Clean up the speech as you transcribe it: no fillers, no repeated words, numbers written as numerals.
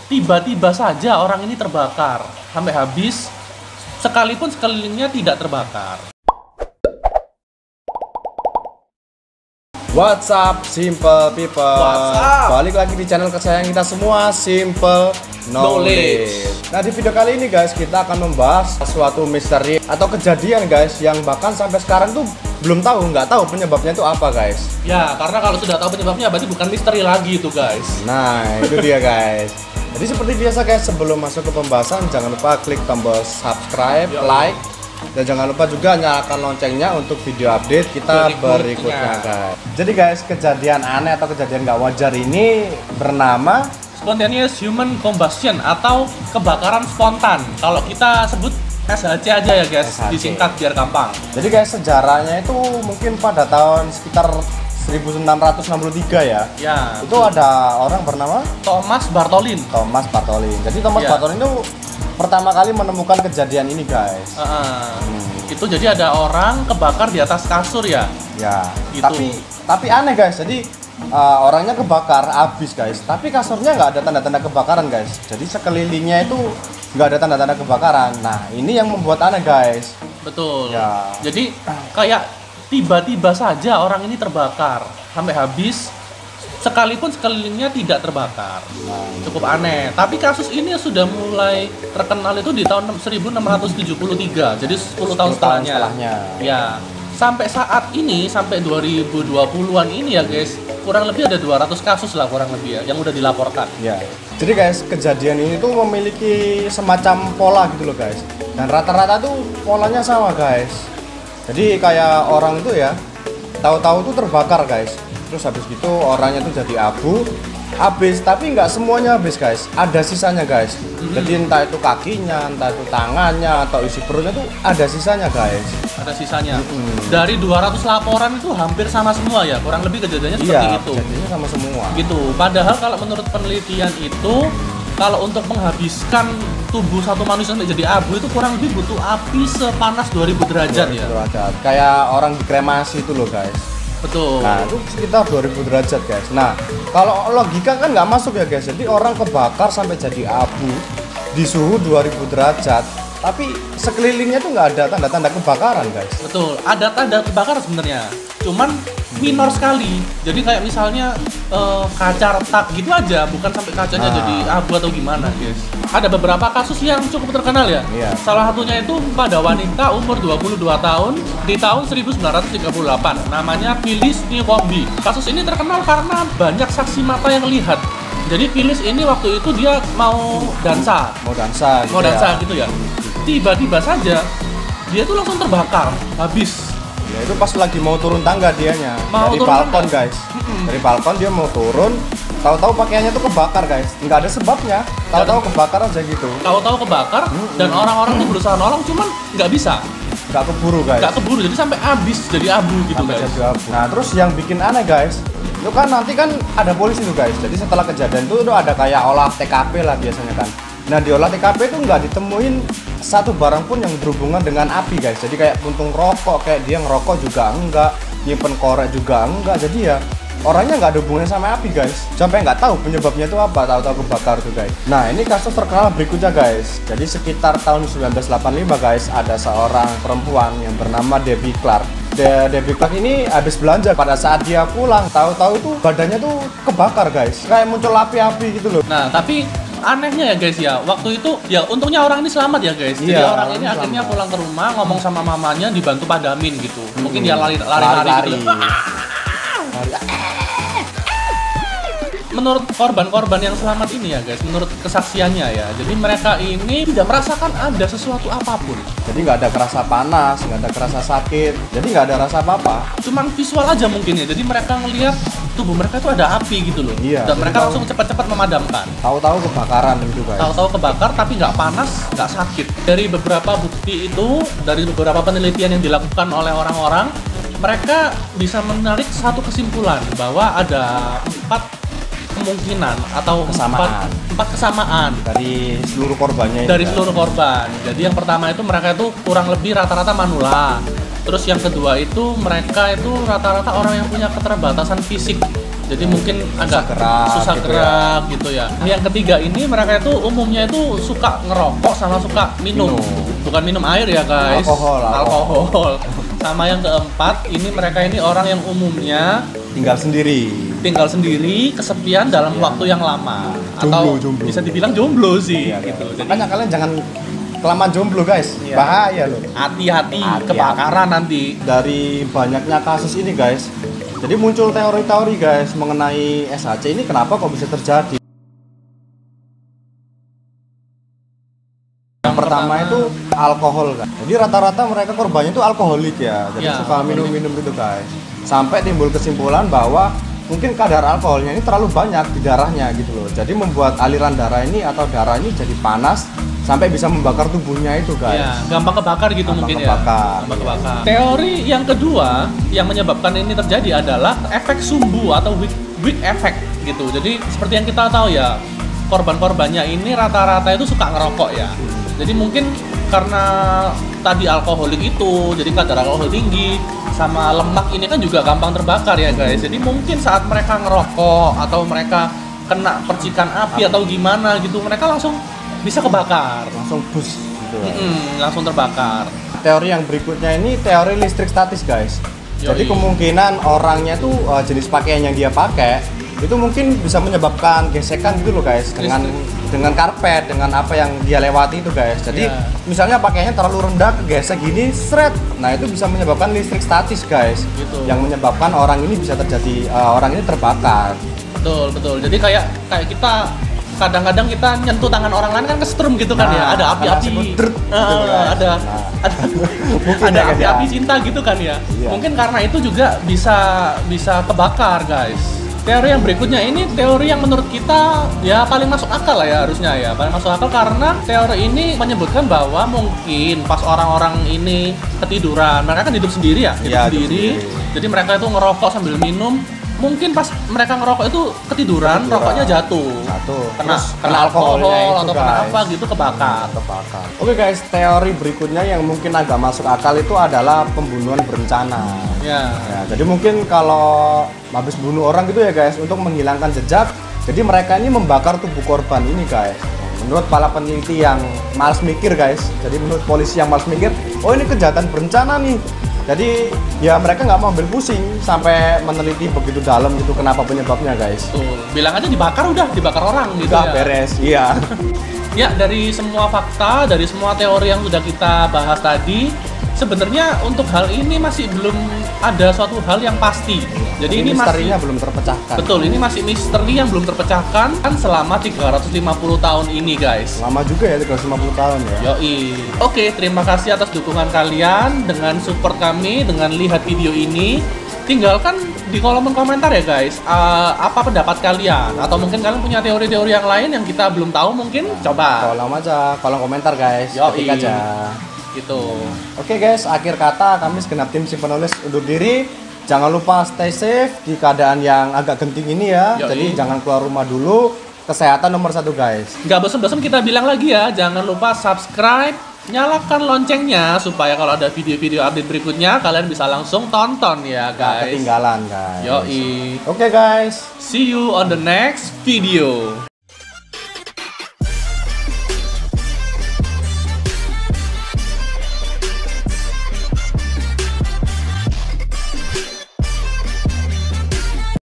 tiba-tiba saja orang ini terbakar sampai habis, sekalipun sekelilingnya tidak terbakar. What's up, simple people? What's up? Balik lagi di channel kesayangan kita semua, Simple Knowledge. Nah, di video kali ini guys, kita akan membahas suatu misteri atau kejadian guys yang bahkan sampai sekarang tuh belum tahu, nggak tahu penyebabnya itu apa guys. Ya, karena kalau sudah tahu penyebabnya berarti bukan misteri lagi itu guys. Nah, itu dia guys. Jadi seperti biasa guys, sebelum masuk ke pembahasan jangan lupa klik tombol subscribe, like, dan jangan lupa juga nyalakan loncengnya untuk video update kita berikutnya guys. Jadi guys, kejadian aneh atau kejadian nggak wajar ini bernama Spontaneous Human Combustion atau kebakaran spontan. Kalau kita sebut SHC aja ya guys, SHC. disingkat biar gampang. Jadi guys, sejarahnya itu mungkin pada tahun sekitar 1663 ya. Ya, Itu ada orang bernama Thomas Bartholin. Thomas Bartholin. Jadi Thomas Ya. Bartholin itu pertama kali menemukan kejadian ini guys. Itu jadi ada orang kebakar di atas kasur ya. Ya. Gitu. Tapi aneh guys. Jadi orangnya kebakar habis guys. Tapi kasurnya nggak ada tanda-tanda kebakaran guys. Jadi sekelilingnya itu nggak ada tanda-tanda kebakaran. Nah, ini yang membuat aneh guys. Betul. Ya. Jadi kayak tiba-tiba saja orang ini terbakar sampai habis, sekalipun sekelilingnya tidak terbakar. Cukup aneh. Tapi kasus ini sudah mulai terkenal itu di tahun 1673. Jadi 10 tahun setelahnya. Ya. Sampai saat ini, sampai 2020-an ini ya guys, kurang lebih ada 200 kasus lah kurang lebih ya yang udah dilaporkan. Ya. Jadi guys, kejadian ini tuh memiliki semacam pola gitu loh guys. Dan rata-rata tuh polanya sama guys. Jadi kayak orang itu ya, tahu-tahu tuh terbakar guys. Terus habis gitu orangnya tuh jadi abu, habis. Tapi nggak semuanya habis guys, ada sisanya guys. Jadi entah itu kakinya, entah itu tangannya, atau isi perutnya tuh ada sisanya guys. Ada sisanya. Dari 200 laporan itu hampir sama semua ya, kurang lebih kejadiannya seperti Iya, itu. kejadiannya sama semua. Gitu. Padahal kalau menurut penelitian itu, kalau untuk menghabiskan tubuh satu manusia sampai jadi abu itu kurang lebih butuh api sepanas 2000 derajat ya. Derajat. Kayak orang dikremasi itu loh guys. Betul. Nah, itu sekitar 2000 derajat guys. Nah, kalau logika kan nggak masuk ya guys. Jadi orang kebakar sampai jadi abu di suhu 2000 derajat, tapi sekelilingnya tuh nggak ada tanda-tanda kebakaran guys. Betul. Ada tanda kebakaran sebenarnya. Cuman minor sekali. Jadi kayak misalnya kaca retak gitu aja, bukan sampai kacanya jadi abu atau gimana guys. Ada beberapa kasus yang cukup terkenal ya. Iya. Salah satunya itu pada wanita umur 22 tahun di tahun 1938. Namanya Phyllis Newcombe. Kasus ini terkenal karena banyak saksi mata yang lihat. Jadi Phyllis ini waktu itu dia mau dansa. Mau dansa gitu. Mau dansa ya. gitu ya. Tiba-tiba saja dia tuh langsung terbakar, habis. Ya, itu pas lagi mau turun tangga dianya. Mau Dari turun balkon tangga. guys. Dari balkon dia mau turun, tahu-tahu pakaiannya tuh kebakar guys. Nggak ada sebabnya. Tahu-tahu kebakar aja gitu. Tahu-tahu kebakar dan orang-orang tuh berusaha nolong cuman nggak bisa, Nggak keburu guys. nggak keburu jadi sampai habis jadi abu gitu Sampai guys. jadi abu. Nah, terus yang bikin aneh guys, itu kan nanti kan ada polisi tuh guys. Jadi setelah kejadian itu ada kayak olah TKP lah biasanya kan. Nah, di olah TKP itu nggak ditemuin satu barang pun yang berhubungan dengan api guys. Jadi kayak puntung rokok, kayak dia ngerokok juga enggak, nyimpen korek juga enggak. Jadi ya orangnya nggak ada hubungannya sama api guys. Sampai nggak tahu penyebabnya itu apa, tahu-tahu kebakar tuh guys. Nah, ini kasus terkenal berikutnya guys. Jadi sekitar tahun 1985 guys, ada seorang perempuan yang bernama Debbie Clark. Debbie Clark ini habis belanja. Pada saat dia pulang, tahu-tahu tuh badannya tuh kebakar guys. Kayak muncul api-api gitu loh. Nah tapi anehnya ya guys ya, waktu itu ya untungnya orang ini selamat ya guys. Jadi Iya, orang ini selamat. akhirnya pulang ke rumah ngomong sama mamanya, dibantu padamin gitu. Mungkin dia lari-lari gitu. Menurut korban-korban yang selamat ini ya guys, menurut kesaksiannya ya, jadi mereka ini tidak merasakan ada sesuatu apapun. Jadi nggak ada kerasa panas, nggak ada kerasa sakit, jadi nggak ada rasa apa-apa. Cuman visual aja mungkin ya, jadi mereka ngelihat tubuh mereka itu ada api gitu loh. Iya, Dan mereka jadi langsung cepat-cepat memadamkan. Tahu-tahu kebakaran gitu guys. Tahu-tahu kebakar tapi nggak panas, nggak sakit. Dari beberapa bukti itu, dari beberapa penelitian yang dilakukan oleh orang-orang, mereka bisa menarik satu kesimpulan bahwa ada 4 kemungkinan atau Kesamaan. empat kesamaan Dari seluruh korbannya ini, dari guys. seluruh korban. Jadi yang pertama itu mereka itu kurang lebih rata-rata manula. Terus yang kedua itu mereka itu rata-rata orang yang punya keterbatasan fisik. Jadi mungkin agak susah gitu gerak gitu ya. Yang ketiga ini mereka itu umumnya itu suka ngerokok sama suka minum. Bukan minum air ya guys. Alkohol. Sama yang keempat ini mereka ini orang yang umumnya tinggal sendiri, kesepian dalam waktu yang lama. Jomblo. Bisa dibilang jomblo sih gitu. Jadi makanya kalian jangan kelamaan jomblo guys, bahaya loh. Hati-hati kebakaran nanti. Dari banyaknya kasus ini guys, jadi muncul teori-teori guys mengenai SHC ini kenapa kok bisa terjadi. Yang pertama itu alkohol kan. Jadi rata-rata mereka korbannya itu alkoholik ya. Jadi suka minum-minum gitu guys. Sampai timbul kesimpulan bahwa mungkin kadar alkoholnya ini terlalu banyak di darahnya gitu loh. Jadi membuat aliran darah ini atau darah ini jadi panas sampai bisa membakar tubuhnya itu guys. Ya, gampang kebakar gitu mungkin ya. Gampang kebakar. Teori yang kedua yang menyebabkan ini terjadi adalah efek sumbu atau weak effect gitu. Jadi seperti yang kita tahu ya, korban-korbannya ini rata-rata itu suka ngerokok ya. Jadi mungkin karena tadi alkoholik itu, jadi kadar alkohol tinggi sama lemak ini kan juga gampang terbakar ya guys. Jadi mungkin saat mereka ngerokok atau mereka kena percikan api atau gimana gitu, mereka langsung bisa kebakar, langsung bus gitu. Langsung terbakar. Teori yang berikutnya ini teori listrik statis guys. Jadi kemungkinan orangnya tuh jenis pakaian yang dia pakai itu mungkin bisa menyebabkan gesekan gitu loh guys, dengan karpet, dengan apa yang dia lewati itu guys. Jadi misalnya pakaiannya terlalu rendah kegesek gini, seret. Nah, itu bisa menyebabkan listrik statis guys. Gitu. Yang menyebabkan orang ini bisa terjadi orang ini terbakar. Betul. Jadi kayak kita kadang-kadang kita nyentuh tangan orang lain kan kesetrum gitu kan ya, ada api-api, ada api-api cinta gitu kan ya. Mungkin karena itu juga bisa kebakar guys. Teori yang berikutnya ini teori yang menurut kita ya paling masuk akal lah ya, harusnya ya paling masuk akal, karena teori ini menyebutkan bahwa mungkin pas orang-orang ini ketiduran, mereka kan hidup sendiri ya, sendiri. Jadi mereka itu ngerokok sambil minum. Mungkin pas mereka ngerokok itu ketiduran. Rokoknya jatuh. Kena alkohol atau kena apa gitu, kebakar. Oke guys, teori berikutnya yang mungkin agak masuk akal itu adalah pembunuhan berencana. Ya, jadi mungkin kalau habis bunuh orang gitu ya guys, untuk menghilangkan jejak, jadi mereka ini membakar tubuh korban ini guys. Menurut para peneliti yang malas mikir guys, jadi menurut polisi yang malas mikir, oh ini kejahatan berencana nih. Jadi ya mereka nggak mau ambil pusing sampai meneliti begitu dalam gitu kenapa penyebabnya guys. Bilang aja dibakar, udah dibakar orang gitu ya. Beres, iya. Ya, dari semua fakta, dari semua teori yang sudah kita bahas tadi, sebenarnya untuk hal ini masih belum ada suatu hal yang pasti. Jadi ini misterinya belum terpecahkan. Betul, ini masih misteri yang belum terpecahkan kan selama 350 tahun ini guys. Lama juga ya 350 tahun ya. Yoi. Oke, terima kasih atas dukungan kalian dengan support kami dengan lihat video ini. Tinggalkan di kolom komentar ya guys, apa pendapat kalian, atau mungkin kalian punya teori-teori yang lain yang kita belum tahu, mungkin coba kolom komentar guys. Ketik aja gitu. Oke guys, akhir kata kami segenap tim si penulis undur diri. Jangan lupa stay safe di keadaan yang agak genting ini ya. Jadi jangan keluar rumah dulu. Kesehatan nomor 1 guys. Nggak bosan-bosan kita bilang lagi ya, jangan lupa subscribe, nyalakan loncengnya supaya kalau ada video-video update berikutnya kalian bisa langsung tonton ya guys. Nggak ketinggalan guys. Yoi. Oke guys, see you on the next video.